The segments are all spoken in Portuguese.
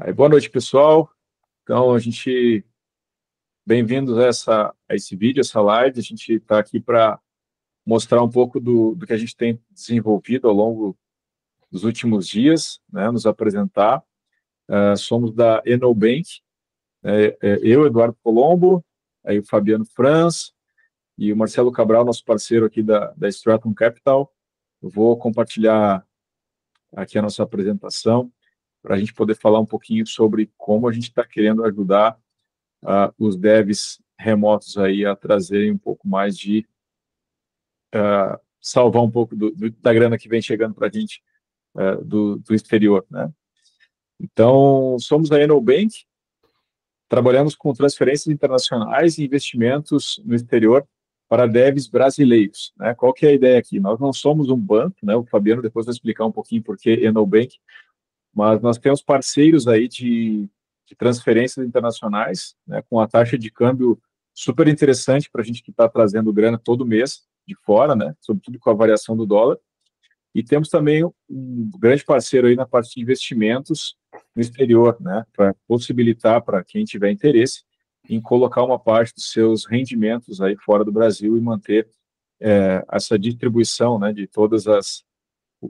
Aí, boa noite, pessoal. Então, bem-vindos a esse vídeo, essa live. A gente está aqui para mostrar um pouco do que a gente tem desenvolvido ao longo dos últimos dias, né, nos apresentar. Somos da Enobank, eu, Eduardo Colombo, aí o Fabiano Franz e o Marcelo Cabral, nosso parceiro aqui da Stratum Capital. Eu vou compartilhar aqui a nossa apresentação para a gente poder falar um pouquinho sobre como a gente está querendo ajudar os devs remotos aí a trazerem um pouco mais de salvar um pouco da grana que vem chegando para a gente do exterior, né? Então, somos a Enobank, trabalhamos com transferências internacionais e investimentos no exterior para devs brasileiros, né? Qual que é a ideia aqui? Nós não somos um banco, né? O Fabiano depois vai explicar um pouquinho por que Enobank, mas nós temos parceiros aí de transferências internacionais, né, com a taxa de câmbio super interessante para a gente que está trazendo grana todo mês de fora, né, sobretudo com a variação do dólar. E temos também um grande parceiro aí na parte de investimentos no exterior, né, para possibilitar para quem tiver interesse em colocar uma parte dos seus rendimentos aí fora do Brasil e manter essa distribuição, né, de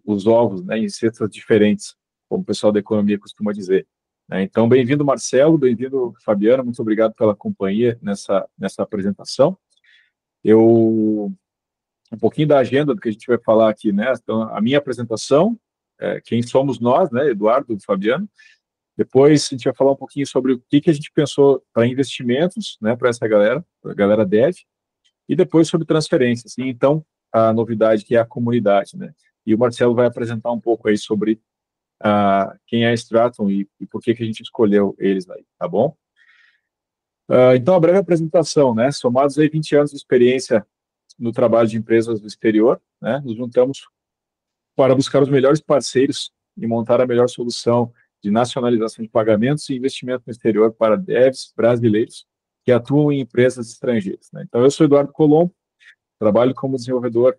os ovos, né, em cestas diferentes, como o pessoal da economia costuma dizer. Então, bem-vindo, Marcelo, bem-vindo, Fabiano, muito obrigado pela companhia nessa apresentação. Um pouquinho da agenda do que a gente vai falar aqui, né? Então, a minha apresentação, quem somos nós, né, Eduardo e Fabiano. Depois a gente vai falar um pouquinho sobre o que a gente pensou para investimentos, né, para essa galera, para a galera dev, e depois sobre transferências. E então, a novidade que é a comunidade, né? E o Marcelo vai apresentar um pouco aí sobre quem é a Stratum e por que a gente escolheu eles aí, tá bom? Então, a breve apresentação, né? Somados aí 20 anos de experiência no trabalho de empresas do exterior, né? Nos juntamos para buscar os melhores parceiros e montar a melhor solução de nacionalização de pagamentos e investimento no exterior para devs brasileiros que atuam em empresas estrangeiras, né? Então, eu sou Eduardo Colombo, trabalho como desenvolvedor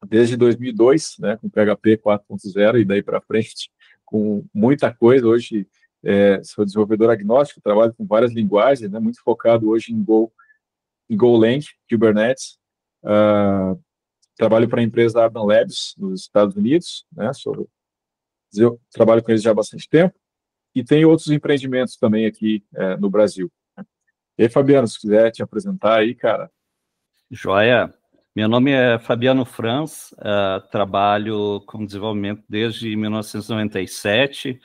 desde 2002, né, com PHP 4.0 e daí para frente, com muita coisa. Hoje, sou desenvolvedor agnóstico, trabalho com várias linguagens, né, muito focado hoje em Golang, Kubernetes. Trabalho para a empresa Ardan Labs, nos Estados Unidos, né, trabalho com eles já há bastante tempo, e tenho outros empreendimentos também aqui no Brasil. E aí, Fabiano, se quiser te apresentar aí, cara. Joia. Meu nome é Fabiano Franz, trabalho com desenvolvimento desde 1997.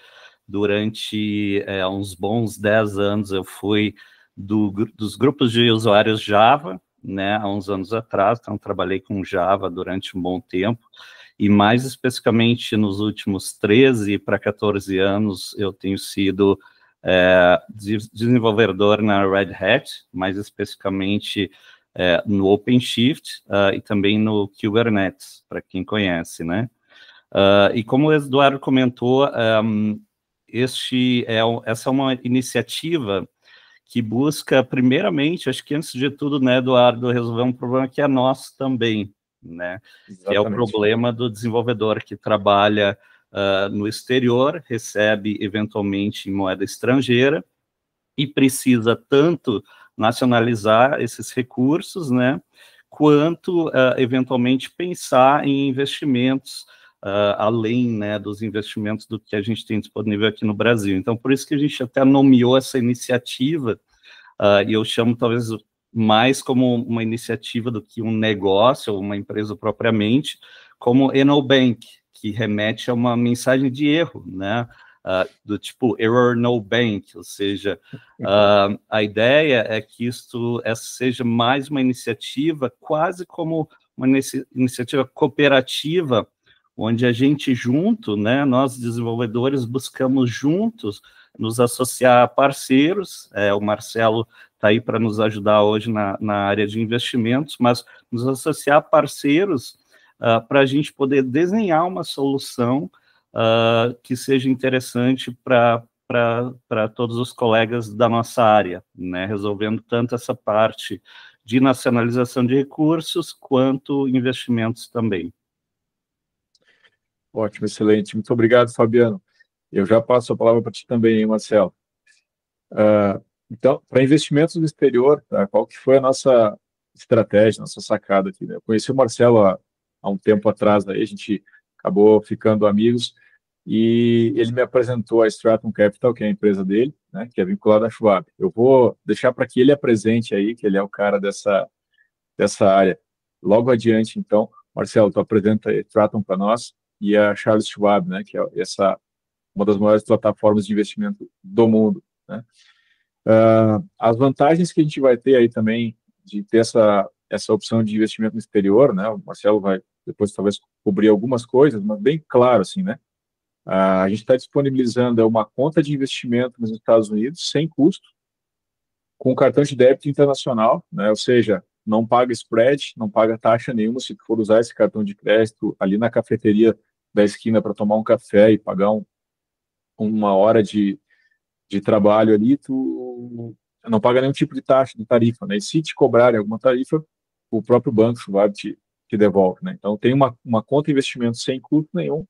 Durante uns bons 10 anos eu fui dos grupos de usuários Java, né, há uns anos atrás, então trabalhei com Java durante um bom tempo, e mais especificamente nos últimos 13 para 14 anos eu tenho sido desenvolvedor na Red Hat, mais especificamente no OpenShift e também no Kubernetes, para quem conhece, né? E como o Eduardo comentou, essa é uma iniciativa que busca, primeiramente, acho que antes de tudo, né, Eduardo, resolver um problema que é nosso também, né? Exatamente. Que é o problema do desenvolvedor que trabalha no exterior, recebe eventualmente em moeda estrangeira e precisa tanto nacionalizar esses recursos, né, quanto, eventualmente, pensar em investimentos, além, né, dos investimentos do que a gente tem disponível aqui no Brasil. Então, por isso que a gente até nomeou essa iniciativa, e eu chamo, talvez, mais como uma iniciativa do que um negócio, ou uma empresa propriamente, como Enobank, que remete a uma mensagem de erro, né, do tipo error no bank, ou seja, a ideia é que isto seja mais uma iniciativa, quase como uma iniciativa cooperativa, onde a gente junto, né, nós desenvolvedores buscamos juntos nos associar a parceiros, o Marcelo está aí para nos ajudar hoje na área de investimentos, mas nos associar a parceiros para a gente poder desenhar uma solução que seja interessante para todos os colegas da nossa área, né, resolvendo tanto essa parte de nacionalização de recursos, quanto investimentos também. Ótimo, excelente. Muito obrigado, Fabiano. Eu já passo a palavra para ti também, hein, Marcelo. Então, para investimentos no exterior, tá, qual que foi a nossa estratégia, nossa sacada aqui, né? Eu conheci o Marcelo há um tempo atrás, aí a gente acabou ficando amigos, e ele me apresentou a Stratum Capital, que é a empresa dele, né, que é vinculada à Schwab. Eu vou deixar para que ele apresente aí, que ele é o cara dessa área. Logo adiante, então, Marcelo, tu apresenta a Stratum para nós, e a Charles Schwab, né, que é uma das maiores plataformas de investimento do mundo, né? As vantagens que a gente vai ter aí também de ter essa opção de investimento no exterior, né? O Marcelo vai depois talvez cobrir algumas coisas, mas bem claro assim, né? A gente está disponibilizando uma conta de investimento nos Estados Unidos sem custo, com cartão de débito internacional, né? Ou seja, não paga spread, não paga taxa nenhuma se tu for usar esse cartão de crédito ali na cafeteria da esquina para tomar um café e pagar uma hora de trabalho ali, tu não paga nenhum tipo de taxa, de tarifa, né? E se te cobrarem alguma tarifa, o próprio banco Schwab te devolve, né? Então, tem uma conta de investimento sem custo nenhum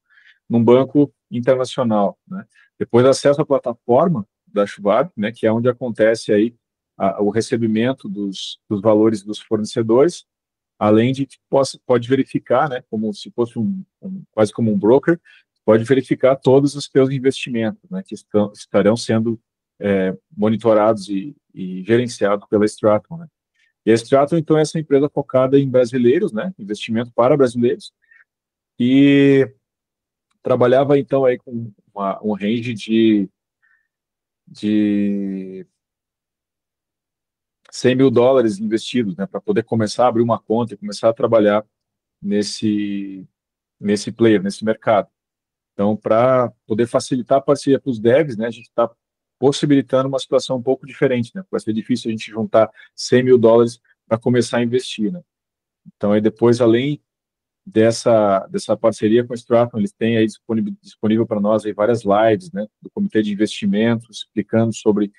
num banco internacional, né? Depois, acesso à plataforma da Schwab, né, que é onde acontece aí o recebimento dos valores dos fornecedores, além de que pode verificar, né, como se fosse quase como um broker, pode verificar todos os seus investimentos, né, que estarão sendo monitorados e gerenciados pela Stratum, né. E a Stratum, então, é essa empresa focada em brasileiros, né, investimento para brasileiros, e trabalhava, então, aí com um range de $100 mil investidos, né, para poder começar a abrir uma conta e começar a trabalhar nesse player, nesse mercado. Então, para poder facilitar a parceria para os devs, né, a gente está possibilitando uma situação um pouco diferente, né? Vai ser difícil a gente juntar $100 mil para começar a investir, né? Então, aí depois, além dessa parceria com o Stratum, eles têm aí disponível para nós aí várias lives, né, do Comitê de Investimentos, explicando sobre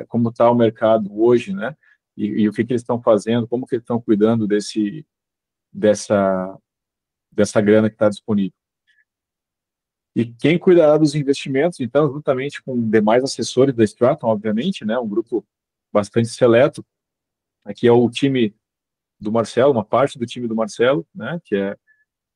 como está o mercado hoje, né, e o que eles estão fazendo, como que eles estão cuidando dessa grana que está disponível. E quem cuidará dos investimentos, então, juntamente com demais assessores da Stratum, obviamente, né, um grupo bastante seleto, aqui é o time do Marcelo, uma parte do time do Marcelo, né, que é,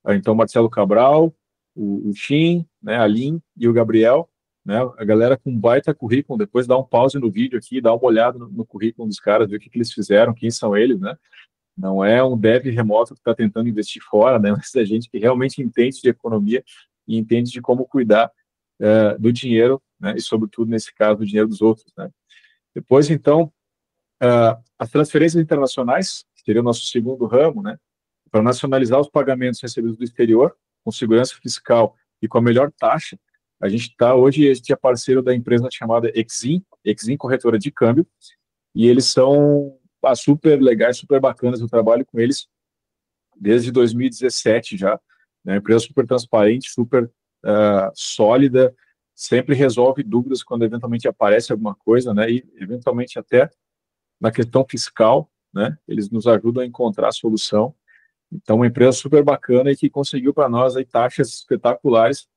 então, Marcelo Cabral, o Shin, né, a Lin e o Gabriel, né, a galera com baita currículo, depois dá um pause no vídeo aqui, dá uma olhada no currículo dos caras, ver o que eles fizeram, quem são eles, né, não é um dev remoto que está tentando investir fora, né, mas é gente que realmente entende de economia e entende de como cuidar do dinheiro, né, e sobretudo nesse caso do dinheiro dos outros, né. Depois, então, as transferências internacionais, que seria o nosso segundo ramo, né, para nacionalizar os pagamentos recebidos do exterior, com segurança fiscal e com a melhor taxa. Hoje a gente é parceiro da empresa chamada Exim Corretora de Câmbio, e eles são super legais, super bacanas. Eu trabalho com eles desde 2017 já, né? Empresa super transparente, super sólida, sempre resolve dúvidas quando eventualmente aparece alguma coisa, né? E eventualmente até na questão fiscal, né? Eles nos ajudam a encontrar a solução. Então, uma empresa super bacana e que conseguiu para nós aí taxas espetaculares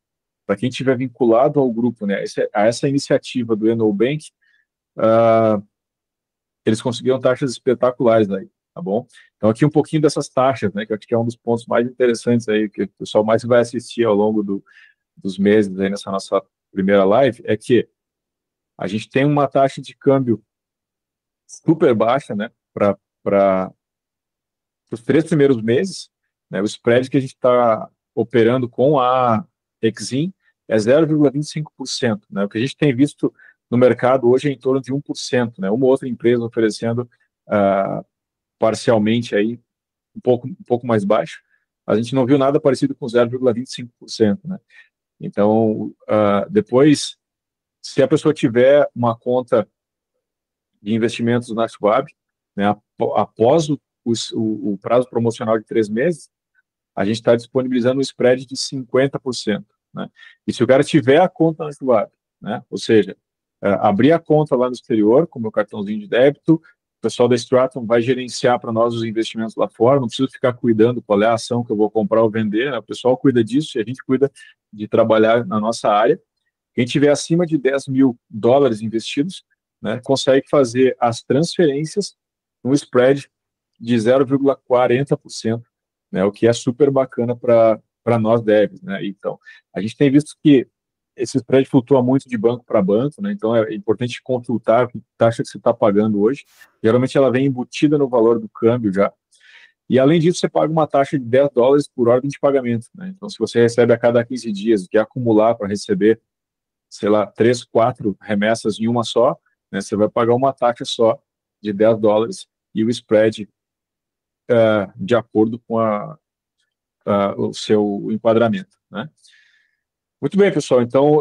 para quem estiver vinculado ao grupo, né? A essa iniciativa do Enobank, eles conseguiram taxas espetaculares aí, tá bom? Então, aqui um pouquinho dessas taxas, né? Que eu acho que é um dos pontos mais interessantes aí, que o pessoal mais vai assistir ao longo dos meses aí nessa nossa primeira live, é que a gente tem uma taxa de câmbio super baixa, né? Para os 3 primeiros meses, né, o spread que a gente está operando com a Exim é 0,25%, né? O que a gente tem visto no mercado hoje é em torno de 1%, né? Uma outra empresa oferecendo parcialmente aí um pouco mais baixo. A gente não viu nada parecido com 0,25%, né? Então, depois, se a pessoa tiver uma conta de investimentos na Schwab, né, após o prazo promocional de 3 meses, a gente está disponibilizando um spread de 50%, né? E se o cara tiver a conta na Schwab, né, ou seja, abrir a conta lá no exterior, com o meu cartãozinho de débito, o pessoal da Stratum vai gerenciar para nós os investimentos lá fora, não preciso ficar cuidando qual é a ação que eu vou comprar ou vender, né? O pessoal cuida disso e a gente cuida de trabalhar na nossa área. Quem tiver acima de 10 mil dólares investidos, né, consegue fazer as transferências no spread de 0,40%, né, o que é super bacana para nós devs, né? Então, a gente tem visto que esse spread flutua muito de banco para banco, né? Então é importante consultar a taxa que você está pagando hoje. Geralmente ela vem embutida no valor do câmbio já. E além disso, você paga uma taxa de 10 dólares por ordem de pagamento, né? Então, se você recebe a cada 15 dias, quer acumular para receber, sei lá, 3, 4 remessas em uma só, né? Você vai pagar uma taxa só de 10 dólares e o spread de acordo com o seu enquadramento, né? Muito bem, pessoal. Então,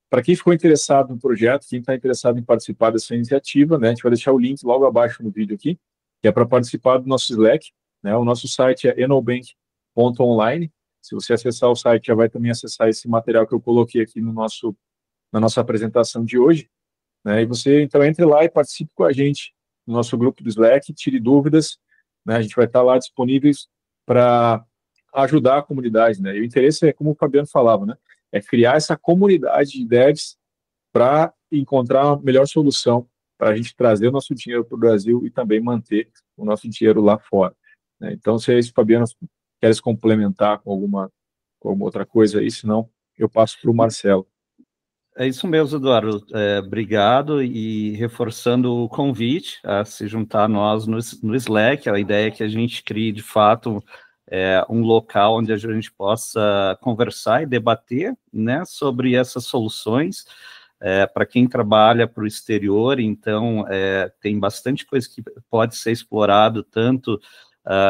para quem ficou interessado no projeto, quem está interessado em participar dessa iniciativa, né, a gente vai deixar o link logo abaixo no vídeo aqui, que é para participar do nosso Slack, né? O nosso site é enobank.online. Se você acessar o site, já vai também acessar esse material que eu coloquei aqui na nossa apresentação de hoje, né? E você, então, entre lá e participe com a gente no nosso grupo do Slack, tire dúvidas, né? A gente vai estar lá disponíveis para ajudar a comunidade, né? E o interesse é, como o Fabiano falava, né? É criar essa comunidade de devs para encontrar a melhor solução para a gente trazer o nosso dinheiro para o Brasil e também manter o nosso dinheiro lá fora, né? Então, se é isso, Fabiano, queres complementar com alguma outra coisa aí, senão eu passo para o Marcelo. É isso mesmo, Eduardo. Obrigado, e reforçando o convite a se juntar a nós no Slack. A ideia é que a gente crie, de fato, um local onde a gente possa conversar e debater, né, sobre essas soluções. Para quem trabalha para o exterior, então, tem bastante coisa que pode ser explorado, tanto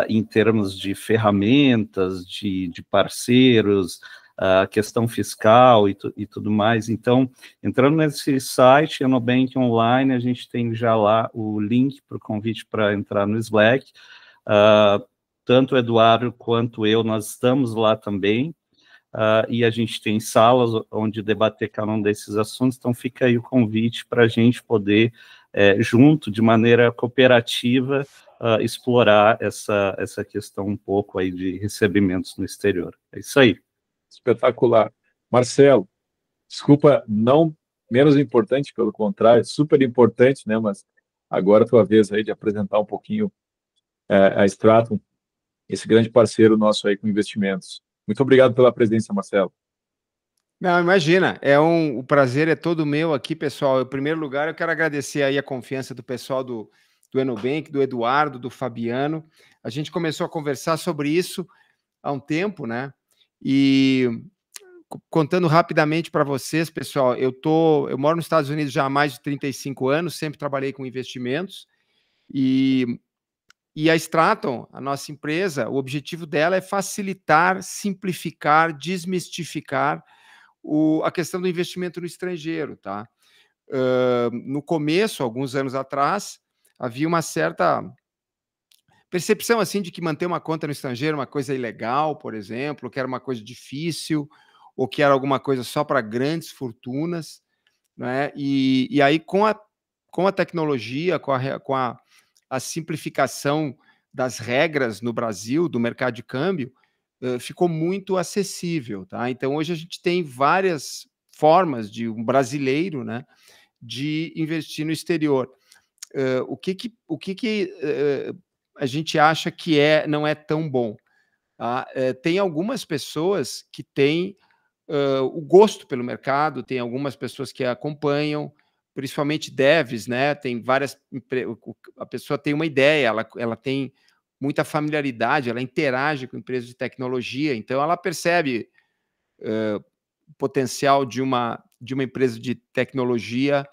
em termos de ferramentas, de parceiros, a questão fiscal e tudo mais. Então, entrando nesse site, Enobank Online, a gente tem já lá o link para o convite para entrar no Slack. Tanto o Eduardo quanto eu, nós estamos lá também, e a gente tem salas onde debater cada um desses assuntos, então fica aí o convite para a gente poder, junto, de maneira cooperativa, explorar essa questão um pouco aí de recebimentos no exterior. É isso aí. Espetacular. Marcelo, desculpa, não menos importante, pelo contrário, super importante, né? Mas agora é a tua vez aí de apresentar um pouquinho a Stratum, esse grande parceiro nosso aí com investimentos. Muito obrigado pela presença, Marcelo. Não, imagina, o prazer é todo meu aqui, pessoal. Em primeiro lugar, eu quero agradecer aí a confiança do pessoal do Enobank, do Eduardo, do Fabiano. A gente começou a conversar sobre isso há um tempo, né? E contando rapidamente para vocês, pessoal, eu moro nos Estados Unidos já há mais de 35 anos, sempre trabalhei com investimentos, e a Stratum, a nossa empresa, o objetivo dela é facilitar, simplificar, desmistificar a questão do investimento no estrangeiro, tá? No começo, alguns anos atrás, havia uma certa percepção assim de que manter uma conta no estrangeiro era uma coisa ilegal, por exemplo, que era uma coisa difícil, ou que era alguma coisa só para grandes fortunas, né? E aí, com a tecnologia, com a simplificação das regras no Brasil, do mercado de câmbio, ficou muito acessível, tá? Então, hoje a gente tem várias formas de um brasileiro, né, de investir no exterior. O que a gente acha que não é tão bom? Tá? Tem algumas pessoas que têm o gosto pelo mercado, tem algumas pessoas que acompanham, principalmente devs, né? Tem várias. A pessoa tem uma ideia, ela tem muita familiaridade, ela interage com empresas de tecnologia, então ela percebe o potencial de uma empresa de tecnologia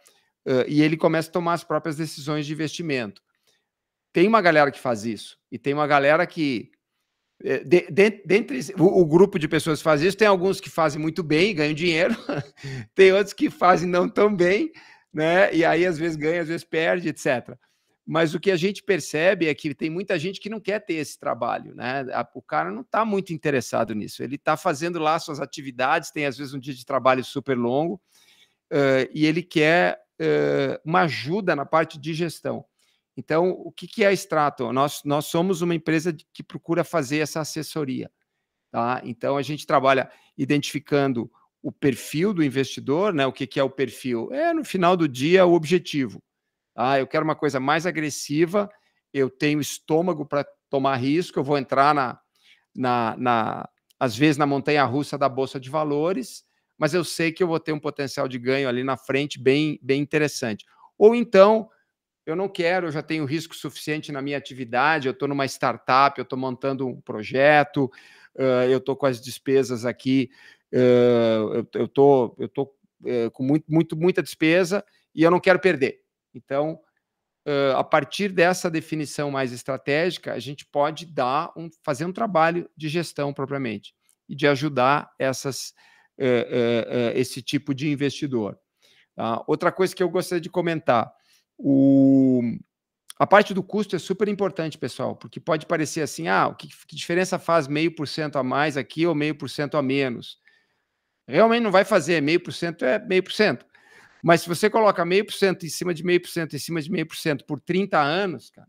e ele começa a tomar as próprias decisões de investimento. Tem uma galera que faz isso, e tem uma galera que dentre o grupo de pessoas que faz isso, tem alguns que fazem muito bem, ganham dinheiro, tem outros que fazem não tão bem, né? E aí às vezes ganha, às vezes perde, etc. Mas o que a gente percebe é que tem muita gente que não quer ter esse trabalho, né? O cara não está muito interessado nisso. Ele está fazendo lá suas atividades, tem às vezes um dia de trabalho super longo, e ele quer uma ajuda na parte de gestão. Então, o que é a Stratum? Nós somos uma empresa que procura fazer essa assessoria, tá? Então, a gente trabalha identificando o perfil do investidor, né? O que é o perfil? É, no final do dia, o objetivo. Eu quero uma coisa mais agressiva, eu tenho estômago para tomar risco, eu vou entrar às vezes na montanha-russa da Bolsa de Valores, mas eu sei que eu vou ter um potencial de ganho ali na frente bem interessante. Ou então, eu não quero, eu já tenho risco suficiente na minha atividade, eu estou numa startup, eu estou montando um projeto, eu estou com as despesas aqui, eu estou com muita despesa e eu não quero perder. Então, a partir dessa definição mais estratégica, a gente pode fazer um trabalho de gestão propriamente e de ajudar esse tipo de investidor. Outra coisa que eu gostaria de comentar, a parte do custo é super importante, pessoal, porque pode parecer assim, que diferença faz 0,5% a mais aqui ou 0,5% a menos? Realmente não vai fazer, 0,5% é 0,5%. Mas se você coloca 0,5% em cima de 0,5% em cima de 0,5% por 30 anos, cara,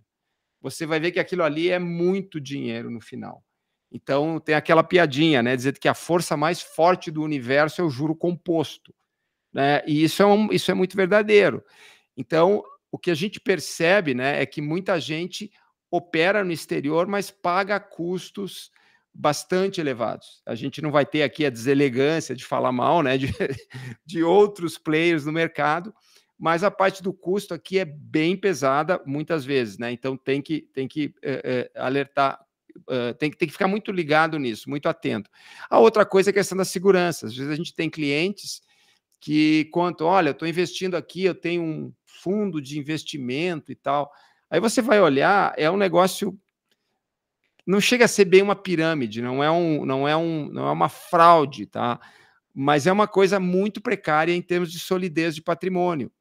você vai ver que aquilo ali é muito dinheiro no final. Então, tem aquela piadinha, né? Dizer que a força mais forte do universo é o juro composto, né? E isso é muito verdadeiro. Então, o que a gente percebe, né, é que muita gente opera no exterior, mas paga custos bastante elevados. A gente não vai ter aqui a deselegância de falar mal, né, de outros players no mercado, mas a parte do custo aqui é bem pesada muitas vezes, né? Então tem que alertar, tem que ficar muito ligado nisso, muito atento. A outra coisa é a questão da segurança. Às vezes a gente tem clientes que contam, olha, eu estou investindo aqui, eu tenho um fundo de investimento e tal. Aí você vai olhar, é um negócio, não chega a ser bem uma pirâmide, não é uma fraude, tá? Mas é uma coisa muito precária em termos de solidez de patrimônio,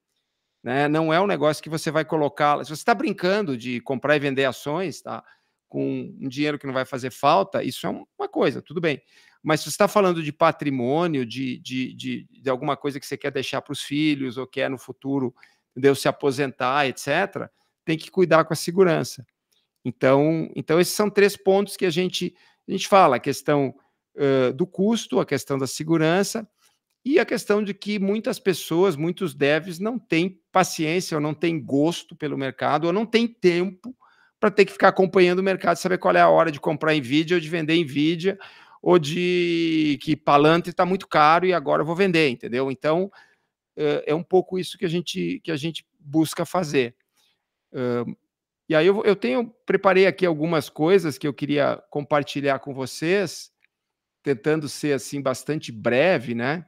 né? Não é um negócio que você vai colocar. Se você está brincando de comprar e vender ações, tá? Com um dinheiro que não vai fazer falta, isso é uma coisa, tudo bem. Mas se você está falando de patrimônio, de alguma coisa que você quer deixar para os filhos ou quer no futuro, entendeu, se aposentar, etc., tem que cuidar com a segurança. Então esses são 3 pontos que a gente fala: a questão do custo, a questão da segurança e a questão de que muitas pessoas, muitos devs, não têm paciência ou não têm gosto pelo mercado ou não têm tempo para ter que ficar acompanhando o mercado, saber qual é a hora de comprar Nvidia ou de vender Nvidia, ou de que Palantir está muito caro e agora eu vou vender, entendeu? Então, é um pouco isso que a gente busca fazer. E aí preparei aqui algumas coisas que eu queria compartilhar com vocês, tentando ser assim bastante breve, né?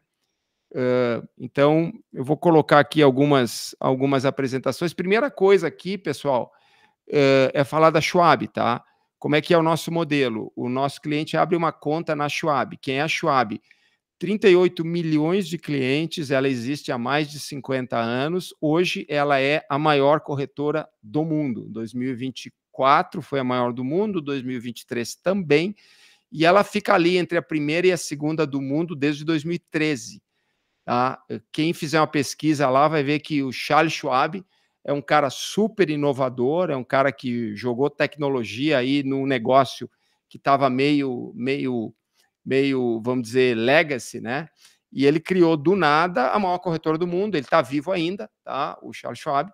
Então, eu vou colocar aqui algumas apresentações. Primeira coisa aqui, pessoal, é falar da Schwab, tá? Como é que é o nosso modelo? O nosso cliente abre uma conta na Schwab. Quem é a Schwab? 38 milhões de clientes, ela existe há mais de 50 anos. Hoje, ela é a maior corretora do mundo. 2024 foi a maior do mundo, 2023 também. E ela fica ali entre a primeira e a segunda do mundo desde 2013. Tá? Quem fizer uma pesquisa lá vai ver que o Charles Schwab é um cara super inovador, é um cara que jogou tecnologia aí num negócio que estava meio, vamos dizer, legacy, né? E ele criou do nada a maior corretora do mundo. Ele está vivo ainda, tá? O Charles Schwab.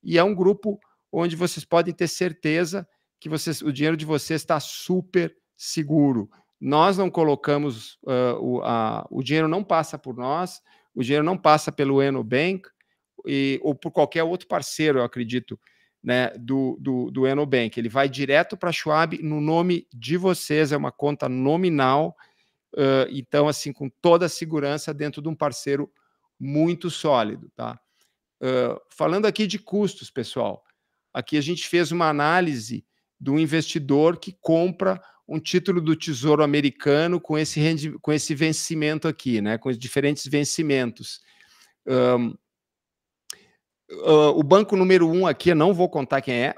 E é um grupo onde vocês podem ter certeza que o dinheiro de vocês está super seguro. Nós não colocamos, o dinheiro não passa por nós, o dinheiro não passa pelo Enobank ou por qualquer outro parceiro, eu acredito, né, do Enobank. Ele vai direto para a Schwab no nome de vocês, é uma conta nominal, então, assim, com toda a segurança dentro de um parceiro muito sólido, tá? Falando aqui de custos, pessoal, aqui a gente fez uma análise do investidor que compra um título do Tesouro Americano com esse vencimento aqui, né, com os diferentes vencimentos. O banco número 1 aqui, eu não vou contar quem é,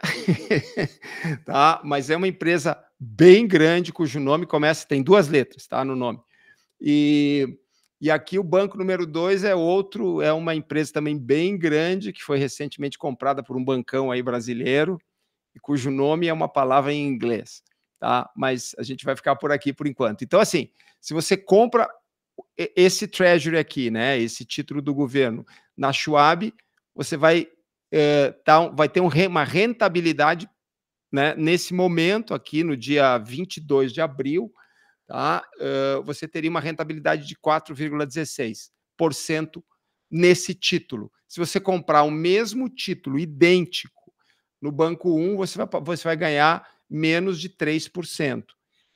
tá? Mas é uma empresa bem grande, cujo nome tem 2 letras, tá, no nome. E aqui o banco número 2 é uma empresa também bem grande, que foi recentemente comprada por um bancão aí brasileiro, e cujo nome é uma palavra em inglês, tá? Mas a gente vai ficar por aqui por enquanto. Então, assim, se você compra esse Treasury aqui, né, esse título do governo, na Schwab, você vai ter uma rentabilidade, né, nesse momento aqui, no dia 22 de abril, tá, você teria uma rentabilidade de 4,16% nesse título. Se você comprar o mesmo título idêntico no Banco 1, você vai ganhar menos de 3%.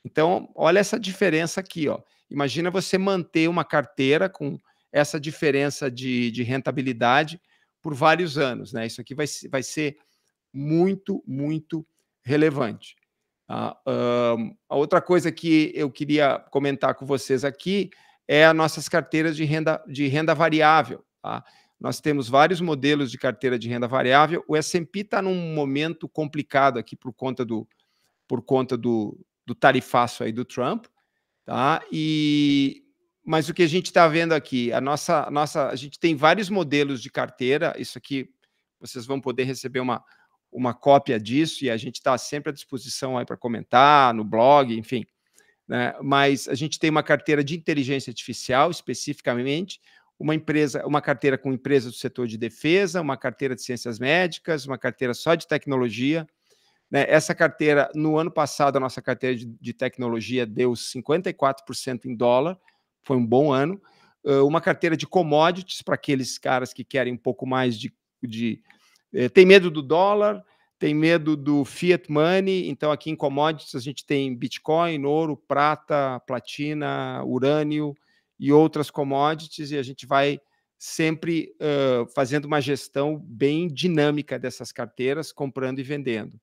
Então, olha essa diferença aqui, ó. Imagina você manter uma carteira com essa diferença de rentabilidade por vários anos, né? Isso aqui vai ser muito, muito relevante. A outra coisa que eu queria comentar com vocês aqui é as nossas carteiras de renda variável. Tá? Nós temos vários modelos de carteira de renda variável. O S&P está num momento complicado aqui por conta do tarifaço aí do Trump, tá? Mas o que a gente está vendo aqui, a gente tem vários modelos de carteira. Isso aqui vocês vão poder receber uma cópia disso, e a gente está sempre à disposição aí para comentar no blog, enfim. Né? Mas a gente tem uma carteira de inteligência artificial, especificamente, uma carteira com empresas do setor de defesa, uma carteira de ciências médicas, uma carteira só de tecnologia. Né? Essa carteira, no ano passado, a nossa carteira de tecnologia deu 54% em dólar, foi um bom ano. Uma carteira de commodities, para aqueles caras que querem um pouco mais tem medo do dólar, tem medo do fiat money. Então, aqui em commodities, a gente tem Bitcoin, ouro, prata, platina, urânio e outras commodities, e a gente vai sempre fazendo uma gestão bem dinâmica dessas carteiras, comprando e vendendo.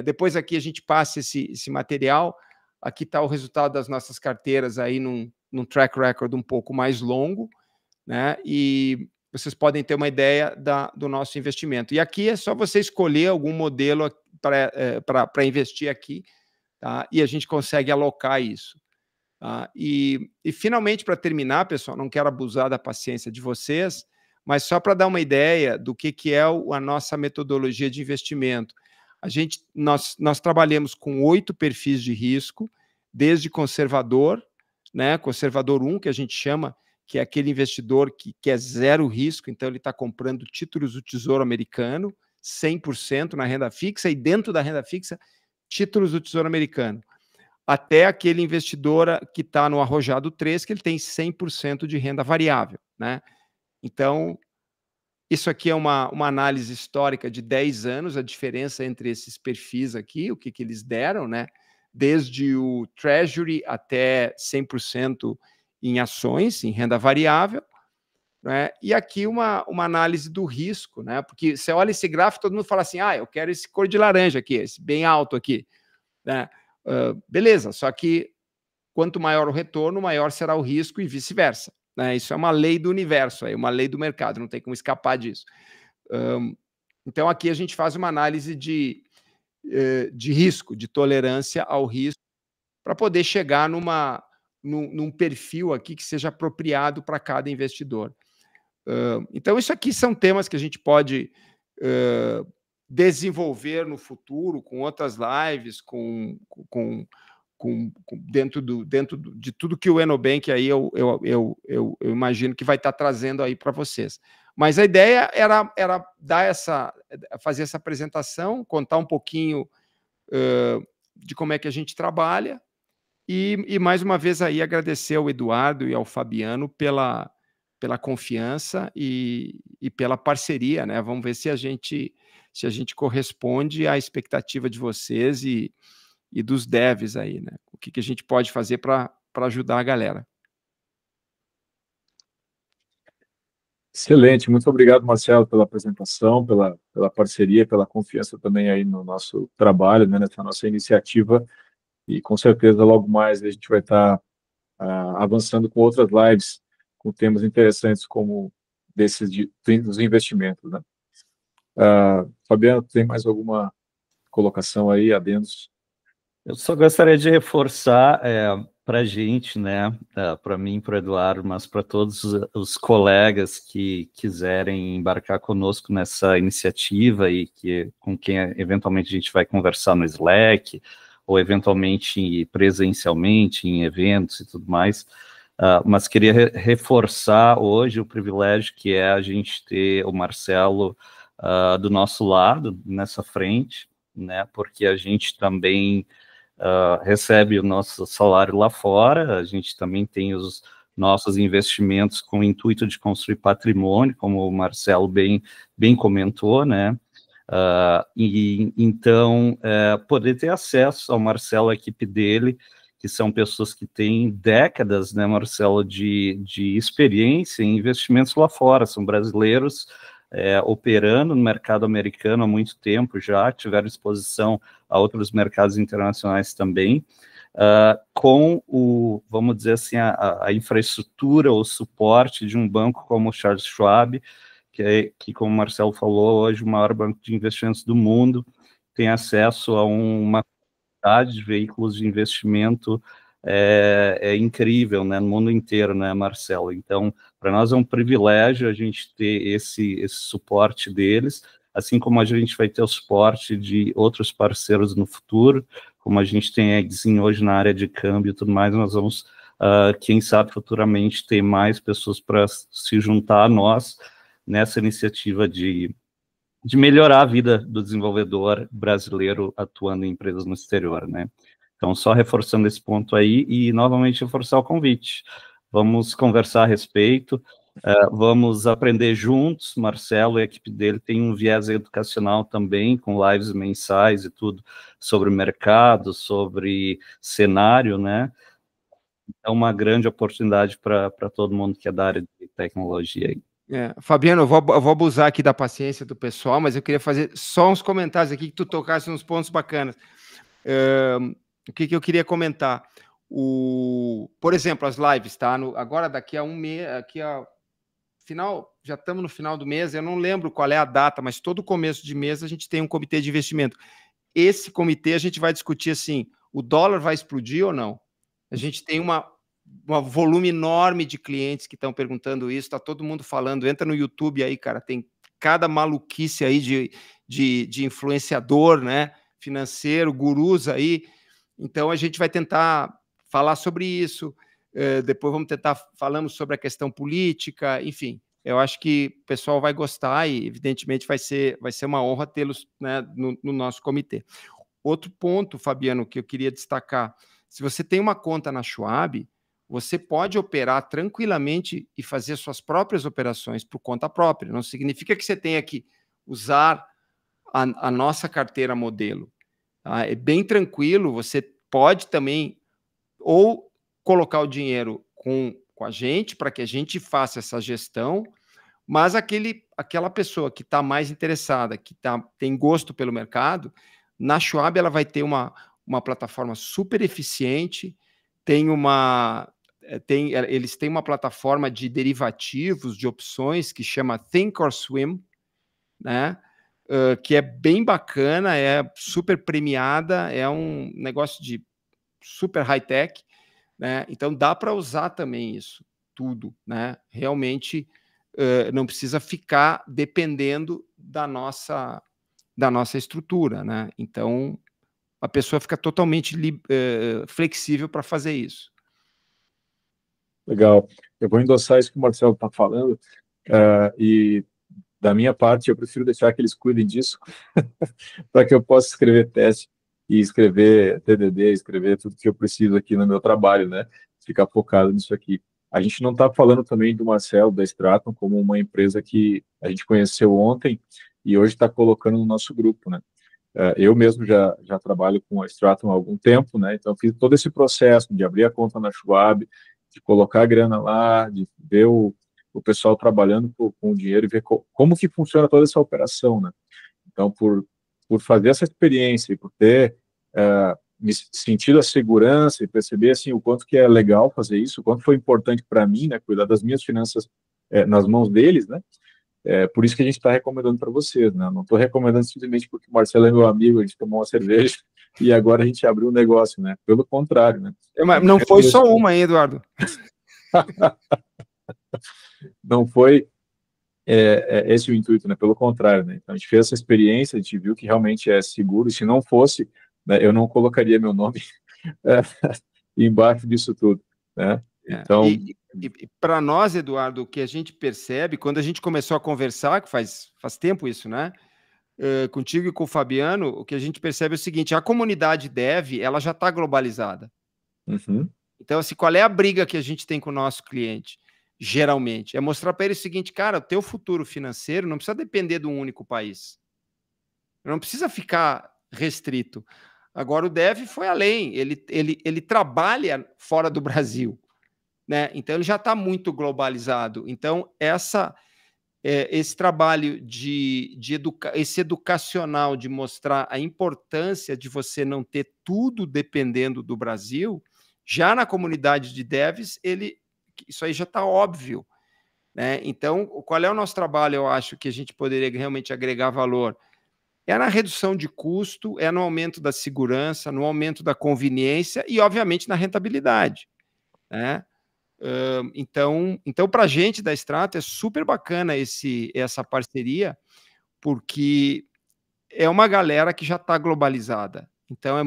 Depois aqui a gente passa esse material. Aqui está o resultado das nossas carteiras aí num track record um pouco mais longo, né? E vocês podem ter uma ideia do nosso investimento. E aqui é só você escolher algum modelo para investir aqui, tá? E a gente consegue alocar isso. Tá? E finalmente, para terminar, pessoal, não quero abusar da paciência de vocês, mas só para dar uma ideia do que é a nossa metodologia de investimento. Nós trabalhamos com 8 perfis de risco, desde conservador, né? Conservador 1, que a gente chama, que é aquele investidor que quer zero risco, então ele está comprando títulos do Tesouro Americano, 100% na renda fixa, e dentro da renda fixa, títulos do Tesouro Americano. Até aquele investidor que está no Arrojado 3, que ele tem 100% de renda variável. Né? Então, isso aqui é uma análise histórica de 10 anos, a diferença entre esses perfis aqui, o que eles deram, né? Desde o Treasury até 100% em ações, em renda variável, né? E aqui uma análise do risco, né? Porque você olha esse gráfico, todo mundo fala assim, eu quero esse cor de laranja aqui, esse bem alto aqui, né? Beleza, só que quanto maior o retorno, maior será o risco e vice-versa, né? Isso é uma lei do universo, uma lei do mercado, não tem como escapar disso. Então aqui a gente faz uma análise de risco, de tolerância ao risco, para poder chegar num perfil aqui que seja apropriado para cada investidor. Então, isso aqui são temas que a gente pode desenvolver no futuro, com outras lives, dentro de tudo que o Enobank aí eu imagino que vai estar trazendo aí para vocês. Mas a ideia era fazer essa apresentação, contar um pouquinho de como é que a gente trabalha, e mais uma vez aí agradecer ao Eduardo e ao Fabiano pela confiança e pela parceria, né? Vamos ver se a gente corresponde à expectativa de vocês e dos devs aí, né? O que a gente pode fazer para ajudar a galera. Excelente, muito obrigado, Marcelo, pela apresentação, pela parceria, pela confiança também aí no nosso trabalho, né, nessa nossa iniciativa, e com certeza logo mais a gente vai estar avançando com outras lives, com temas interessantes como desses dos investimentos, né? Fabiano, tem mais alguma colocação aí, adendos? Eu só gostaria de reforçar para a gente, né, para mim, para o Eduardo, mas para todos os colegas que quiserem embarcar conosco nessa iniciativa e com quem eventualmente a gente vai conversar no Slack, ou eventualmente presencialmente em eventos e tudo mais, Mas queria reforçar hoje o privilégio que é a gente ter o Marcelo do nosso lado, nessa frente, né, porque a gente também recebe o nosso salário lá fora, a gente também tem os nossos investimentos com o intuito de construir patrimônio, como o Marcelo bem comentou, né, e então poder ter acesso ao Marcelo, a equipe dele, que são pessoas que têm décadas, né, Marcelo, de experiência em investimentos lá fora, são brasileiros operando no mercado americano há muito tempo já, tiveram exposição a outros mercados internacionais também, com o, vamos dizer assim, a infraestrutura, o suporte de um banco como o Charles Schwab, que, como o Marcelo falou, hoje o maior banco de investimentos do mundo, tem acesso a uma quantidade de veículos de investimento incrível, né, no mundo inteiro, né, Marcelo? Então, para nós é um privilégio a gente ter esse suporte deles, assim como a gente vai ter o suporte de outros parceiros no futuro, como a gente tem a Exim hoje na área de câmbio e tudo mais, nós vamos, quem sabe, futuramente ter mais pessoas para se juntar a nós nessa iniciativa de melhorar a vida do desenvolvedor brasileiro atuando em empresas no exterior, né? Então, só reforçando esse ponto aí e, novamente, reforçar o convite. Vamos conversar a respeito, vamos aprender juntos. Marcelo e a equipe dele tem um viés educacional também, com lives mensais e tudo, sobre o mercado, sobre cenário, né? É uma grande oportunidade para todo mundo que é da área de tecnologia aí. Fabiano, eu vou abusar aqui da paciência do pessoal, mas eu queria fazer só uns comentários aqui que tu tocasse nos pontos bacanas. O que eu queria comentar? Por exemplo, as lives, tá? Agora, daqui a um mês, já estamos no final do mês, eu não lembro qual é a data, mas todo começo de mês a gente tem um comitê de investimento. Esse comitê a gente vai discutir assim, o dólar vai explodir ou não? A gente tem um volume enorme de clientes que estão perguntando isso, está todo mundo falando, entra no YouTube aí, cara, tem cada maluquice aí de influenciador, né, financeiro, gurus aí, então a gente vai tentar falar sobre isso, depois falamos sobre a questão política, enfim, eu acho que o pessoal vai gostar e, evidentemente, vai ser uma honra tê-los, né, no nosso comitê. Outro ponto, Fabiano, que eu queria destacar, se você tem uma conta na Schwab, você pode operar tranquilamente e fazer suas próprias operações por conta própria. Não significa que você tenha que usar a nossa carteira modelo. Tá? É bem tranquilo, você pode também ou colocar o dinheiro com a gente, para que a gente faça essa gestão, mas aquela pessoa que está mais interessada, que tem gosto pelo mercado, na Schwab ela vai ter uma plataforma super eficiente, eles têm uma plataforma de derivativos, de opções, que chama Thinkorswim, né? Que é bem bacana, é super premiada, é um negócio de super high-tech, né? Então dá para usar também isso, tudo, né? Realmente não precisa ficar dependendo da nossa estrutura, né? Então a pessoa fica totalmente flexível para fazer isso. Legal. Eu vou endossar isso que o Marcelo está falando, e da minha parte eu prefiro deixar que eles cuidem disso, para que eu possa escrever teste e escrever TDD, escrever tudo que eu preciso aqui no meu trabalho, né? Ficar focado nisso aqui. A gente não está falando também do Marcelo, da Straton, como uma empresa que a gente conheceu ontem e hoje está colocando no nosso grupo, né? Eu mesmo já trabalho com a Straton há algum tempo, né? Então fiz todo esse processo de abrir a conta na Schwab, de colocar a grana lá, de ver o pessoal trabalhando com o dinheiro e ver como que funciona toda essa operação, né? Então, por fazer essa experiência e por ter me sentido a segurança e perceber assim o quanto que é legal fazer isso, o quanto foi importante para mim, né, cuidar das minhas finanças nas mãos deles, né? Por isso que a gente está recomendando para vocês, né? Não estou recomendando simplesmente porque o Marcelo é meu amigo, a gente tomou uma cerveja e agora a gente abriu um negócio, né? Pelo contrário, né? Não foi só uma, hein, Eduardo? Não foi esse o intuito, né? Pelo contrário, né? Então a gente fez essa experiência, a gente viu que realmente é seguro, e se não fosse, né, eu não colocaria meu nome embaixo disso tudo, né? Então, e para nós, Eduardo, o que a gente percebe, quando a gente começou a conversar, que faz tempo isso, né? Contigo e com o Fabiano, o que a gente percebe é o seguinte: a comunidade dev, ela já está globalizada. Então, assim, qual é a briga que a gente tem com o nosso cliente? Geralmente, é mostrar para ele o seguinte, cara, o teu futuro financeiro não precisa depender de um único país. Não precisa ficar restrito. Agora, o dev foi além, ele trabalha fora do Brasil, né? Então, ele já está muito globalizado. Então, esse trabalho esse educacional de mostrar a importância de você não ter tudo dependendo do Brasil, já na comunidade de devs, isso aí já está óbvio, né? Então, qual é o nosso trabalho? Eu acho que a gente poderia realmente agregar valor. É na redução de custo, é no aumento da segurança, no aumento da conveniência e, obviamente, na rentabilidade, né? Então para a gente da Strato é super bacana essa parceria, porque é uma galera que já está globalizada. Então é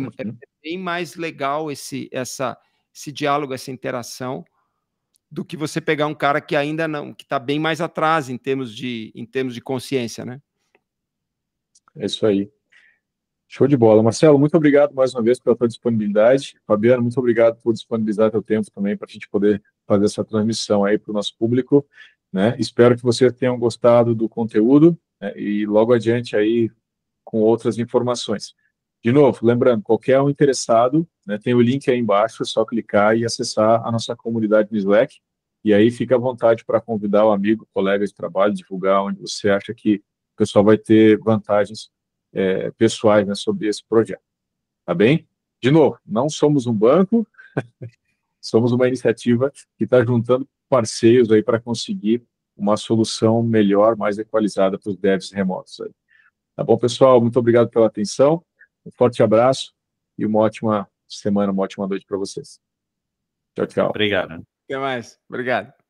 bem mais legal esse diálogo, essa interação, do que você pegar um cara que ainda não, que está bem mais atrás em termos de consciência, né? É isso aí. Show de bola. Marcelo, muito obrigado mais uma vez pela tua disponibilidade. Fabiano, muito obrigado por disponibilizar teu tempo também para a gente poder fazer essa transmissão aí para o nosso público, né? Espero que vocês tenham gostado do conteúdo, né? E logo adiante aí com outras informações. De novo, lembrando, qualquer um interessado, né, tem o link aí embaixo, é só clicar e acessar a nossa comunidade no Slack, e aí fica à vontade para convidar o amigo, colega de trabalho, divulgar onde você acha que o pessoal vai ter vantagens pessoais, né, sobre esse projeto. Tá bem? De novo, não somos um banco, somos uma iniciativa que está juntando parceiros aí para conseguir uma solução melhor, mais equalizada para os devs remotos aí. Tá bom, pessoal? Muito obrigado pela atenção. Um forte abraço e uma ótima semana, uma ótima noite para vocês. Tchau, tchau. Obrigado. Até mais. Obrigado.